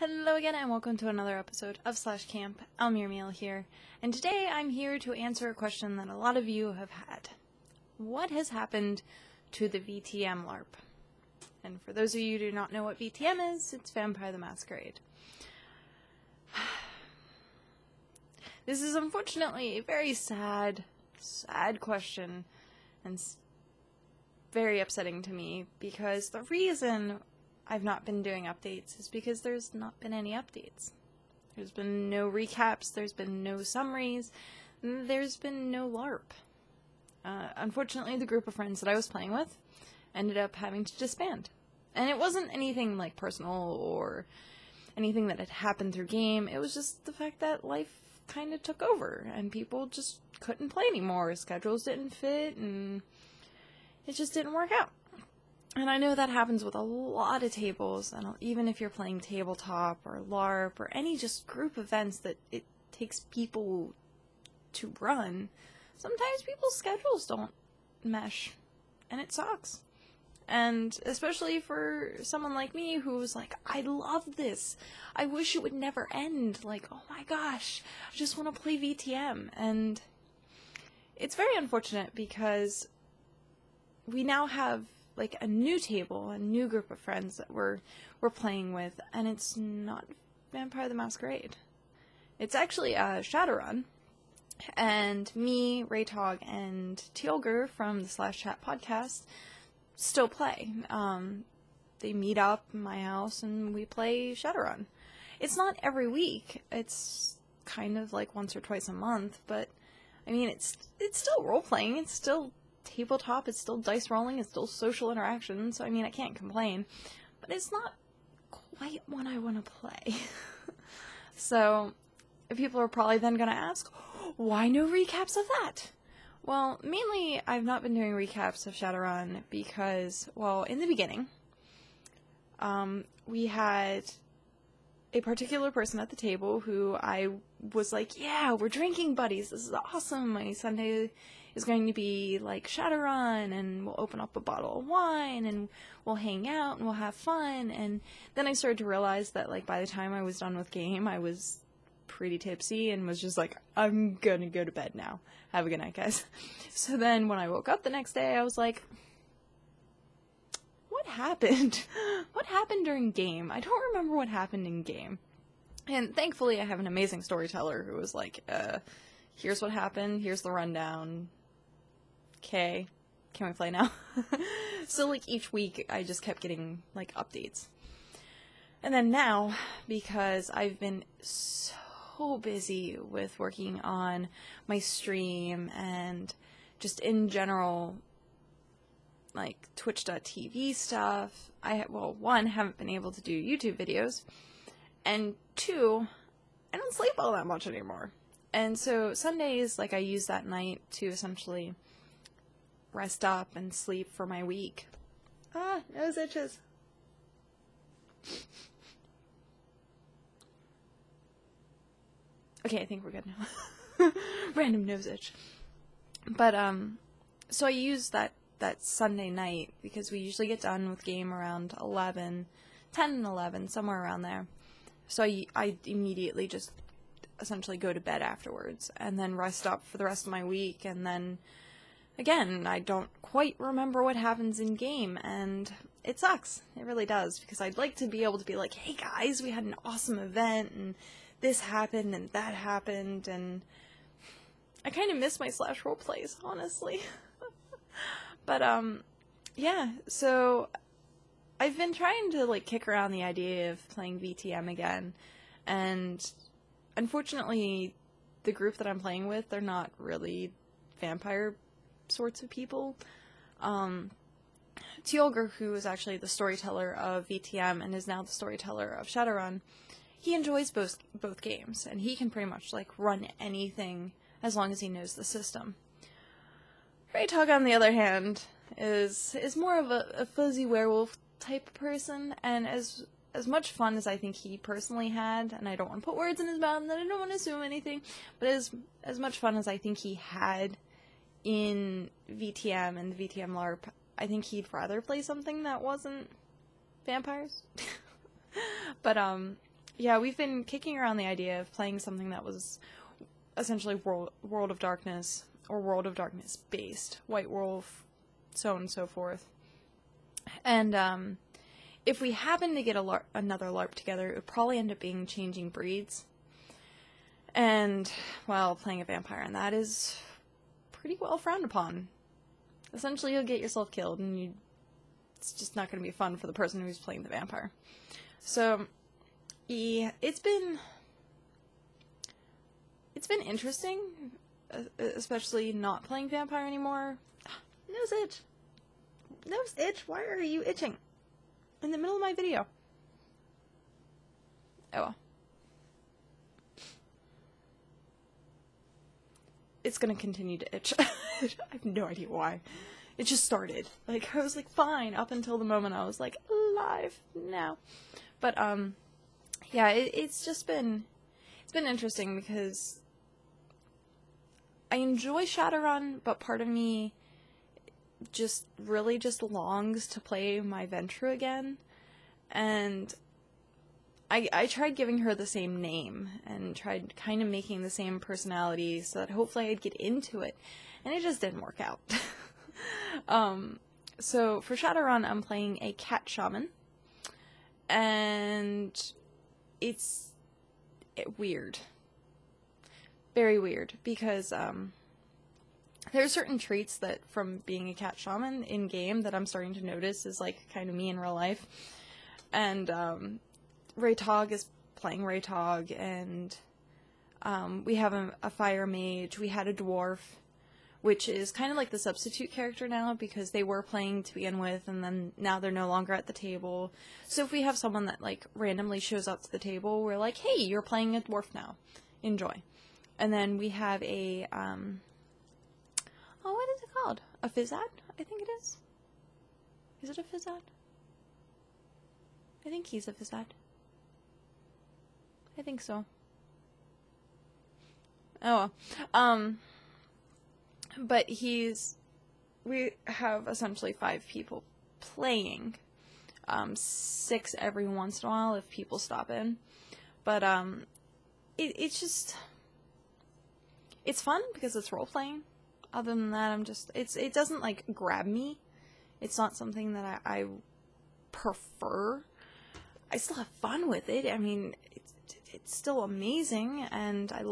Hello again and welcome to another episode of Slash Camp. Elmir here, and today I'm here to answer a question that a lot of you have had. What has happened to the VTM LARP? And for those of you who do not know what VTM is, it's Vampire the Masquerade. This is unfortunately a very sad question, and very upsetting to me, because the reason I've not been doing updates is because there's not been any updates. There's been no recaps, there's been no summaries, there's been no LARP. Unfortunately, the group of friends that I was playing with ended up having to disband. And it wasn't anything like personal or anything that had happened through game, it was just the fact that life kind of took over and people just couldn't play anymore, schedules didn't fit, and it just didn't work out. And I know that happens with a lot of tables, and even if you're playing tabletop or LARP or any just group events that it takes people to run, sometimes people's schedules don't mesh, and it sucks. And especially for someone like me who's like, I love this, I wish it would never end, like, oh my gosh, I just want to play VTM. And it's very unfortunate because we now have like a new table, a new group of friends that we're playing with, and it's not Vampire the Masquerade. It's actually Shadowrun, and me, Raytog, and Tealger from the Slash Chat podcast still play. They meet up in my house and we play Shadowrun. It's not every week, it's kind of like once or twice a month, but I mean, it's still role-playing, it's still tabletop, it's still dice rolling, it's still social interaction, so I mean, I can't complain, but it's not quite what I want to play. So, people are probably then going to ask, why no recaps of that? Well, mainly, I've not been doing recaps of Shadowrun because, well, in the beginning, we had a particular person at the table who I was like, yeah, we're drinking buddies, this is awesome, my Sunday is going to be like Shadowrun, and we'll open up a bottle of wine, and we'll hang out, and we'll have fun. And then I started to realize that, like, by the time I was done with game, I was pretty tipsy, and was just like, I'm gonna go to bed now. Have a good night, guys. So then, when I woke up the next day, I was like, what happened? What happened during game? I don't remember what happened in game. And thankfully, I have an amazing storyteller who was like, here's what happened, here's the rundown. Okay, can we play now? So, like, each week, I just kept getting, like, updates. And then now, because I've been so busy with working on my stream and just in general, like, Twitch.tv stuff, one, haven't been able to do YouTube videos, and two, I don't sleep all that much anymore. And so Sundays, like, I use that night to essentially rest up and sleep for my week. Ah, nose itches. Okay, I think we're good now. Random nose itch. But, so I use that Sunday night, because we usually get done with game around 10 and 11, somewhere around there. So I immediately just essentially go to bed afterwards, and then rest up for the rest of my week, and then, again, I don't quite remember what happens in game, and it sucks. It really does, because I'd like to be able to be like, hey guys, we had an awesome event, and this happened, and that happened, and I kind of miss my Slash roleplays, honestly. But, yeah, so I've been trying to, like, kick around the idea of playing VTM again, and unfortunately, the group that I'm playing with, they're not really vampire sorts of people. Tealger, who is actually the storyteller of VTM and is now the storyteller of Shadowrun, he enjoys both games, and he can pretty much, like, run anything as long as he knows the system. Raytog, on the other hand, is more of a fuzzy werewolf type person, and as much fun as I think he personally had, and I don't want to put words in his mouth, and I don't want to assume anything, but as much fun as I think he had in VTM and the VTM LARP, I think he'd rather play something that wasn't vampires. But yeah, we've been kicking around the idea of playing something that was essentially World of Darkness, or World of Darkness based, White Wolf, so on and so forth. And if we happen to get another LARP together, it would probably end up being Changing Breeds. And, well, playing a vampire, and that is pretty well frowned upon. Essentially, you'll get yourself killed, and it's just not going to be fun for the person who's playing the vampire. So, yeah, it's been interesting, especially not playing vampire anymore. Nose itch. Nose itch? Why are you itching? In the middle of my video. Oh well. It's gonna continue to itch. I have no idea why. It just started. Like, I was like, fine, up until the moment I was like, alive now. But, yeah, it's been interesting because I enjoy Shadowrun, but part of me just really just longs to play my Ventrue again. And I tried giving her the same name and tried kind of making the same personality so that hopefully I'd get into it, and it just didn't work out. So for Shadowrun, I'm playing a cat shaman, and it's weird. Very weird, because there are certain traits that from being a cat shaman in game that I'm starting to notice is like kind of me in real life. And Raytog is playing Raytog, and we have a fire mage. We had a dwarf, which is kind of like the substitute character now because they were playing to begin with, and then now they're no longer at the table. So if we have someone that like randomly shows up to the table, we're like, hey, you're playing a dwarf now. Enjoy. And then we have a, what is it called? A Fizzad, I think it is. Is it a Fizzad? I think he's a Fizzad. I think so. Oh well. But we have essentially 5 people playing. 6 every once in a while if people stop in. But, it's just, it's fun because it's role-playing. Other than that, it doesn't, like, grab me. It's not something that I prefer. I still have fun with it. I mean, it's still amazing, and I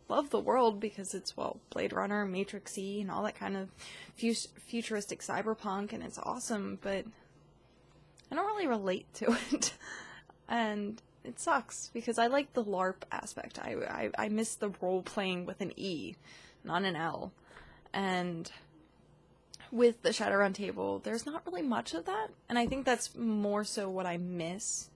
love the world because it's, well, Blade Runner, Matrix-y, and all that kind of futuristic cyberpunk, and it's awesome, but I don't really relate to it. And it sucks, because I like the LARP aspect. I miss the role-playing with an E, not an L. And with the Shadowrun table, there's not really much of that, and I think that's more so what I miss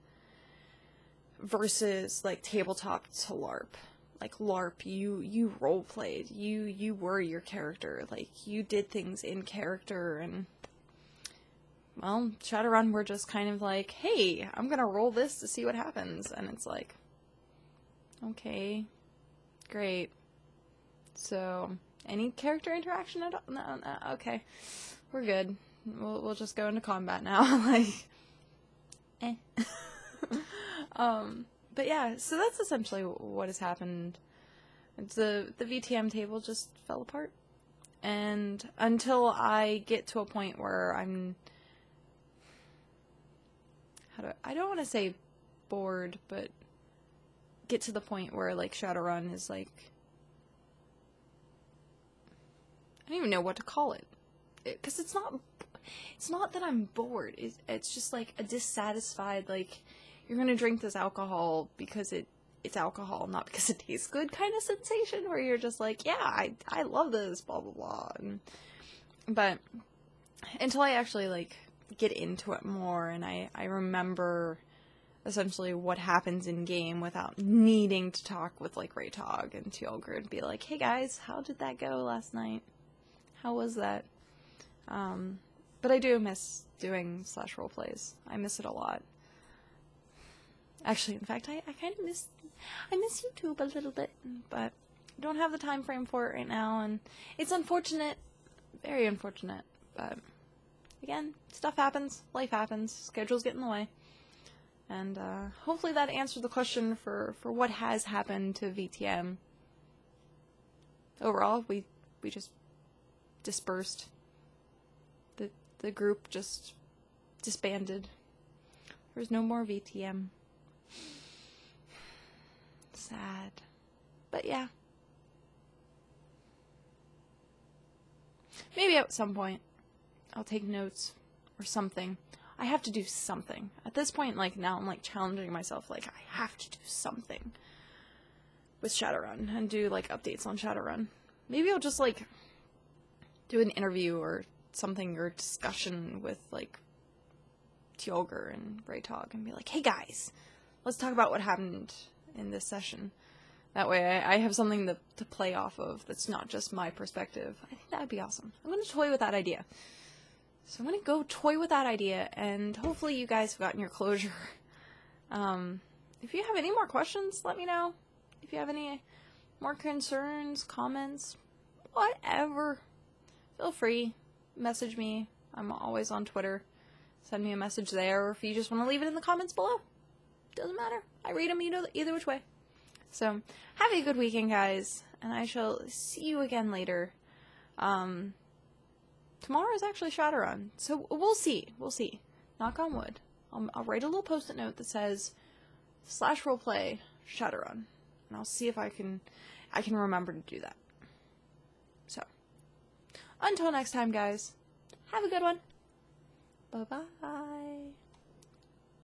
versus, like, tabletop to LARP. Like, LARP, you role-played, you were your character, like, you did things in character, and, well, Shadowrun, we're just kind of like, hey, I'm gonna roll this to see what happens, and it's like, okay, great, so, any character interaction at all? No, okay, we're good, we'll just go into combat now, like, eh. But yeah, so that's essentially what has happened. The VTM table just fell apart. And until I get to a point where I'm, I don't want to say bored, but get to the point where, like, Shadowrun is, like, I don't even know what to call it. Because it's not that I'm bored. It's just, like, a dissatisfied, like, you're gonna drink this alcohol because it's alcohol, not because it tastes good kind of sensation, where you're just like, yeah, I love this, blah, blah, blah. But until I actually, like, get into it more, and I remember essentially what happens in game without needing to talk with, like, Raytog and Tealgr and be like, hey guys, how did that go last night? How was that? But I do miss doing / roleplays. I miss it a lot. Actually, in fact, I kind of miss YouTube a little bit, but I don't have the time frame for it right now, and it's unfortunate, very unfortunate, but again, stuff happens, life happens, schedules get in the way, And hopefully that answered the question for what has happened to VTM. Overall, we just dispersed. The group just disbanded. There's no more VTM. Sad. But yeah. Maybe at some point I'll take notes or something. I have to do something. At this point, like, now I'm, like, challenging myself, like, I have to do something with Shadowrun and do, like, updates on Shadowrun. Maybe I'll just, like, do an interview or something or discussion with, like, Tjolger and Braytog and be like, hey, guys, let's talk about what happened in this session. That way I have something to play off of that's not just my perspective. I think that would be awesome. I'm going to toy with that idea. So I'm going to go toy with that idea, and hopefully you guys have gotten your closure. If you have any more questions, let me know. If you have any more concerns, comments, whatever, feel free. Message me. I'm always on Twitter. Send me a message there, or if you just want to leave it in the comments below. Doesn't matter. I read them either which way. So, have a good weekend, guys, and I shall see you again later. Tomorrow is actually Shadowrun, so we'll see. We'll see. Knock on wood. I'll write a little post-it note that says /roleplay Shadowrun, and I'll see if I can remember to do that. So, until next time, guys, have a good one. Bye-bye.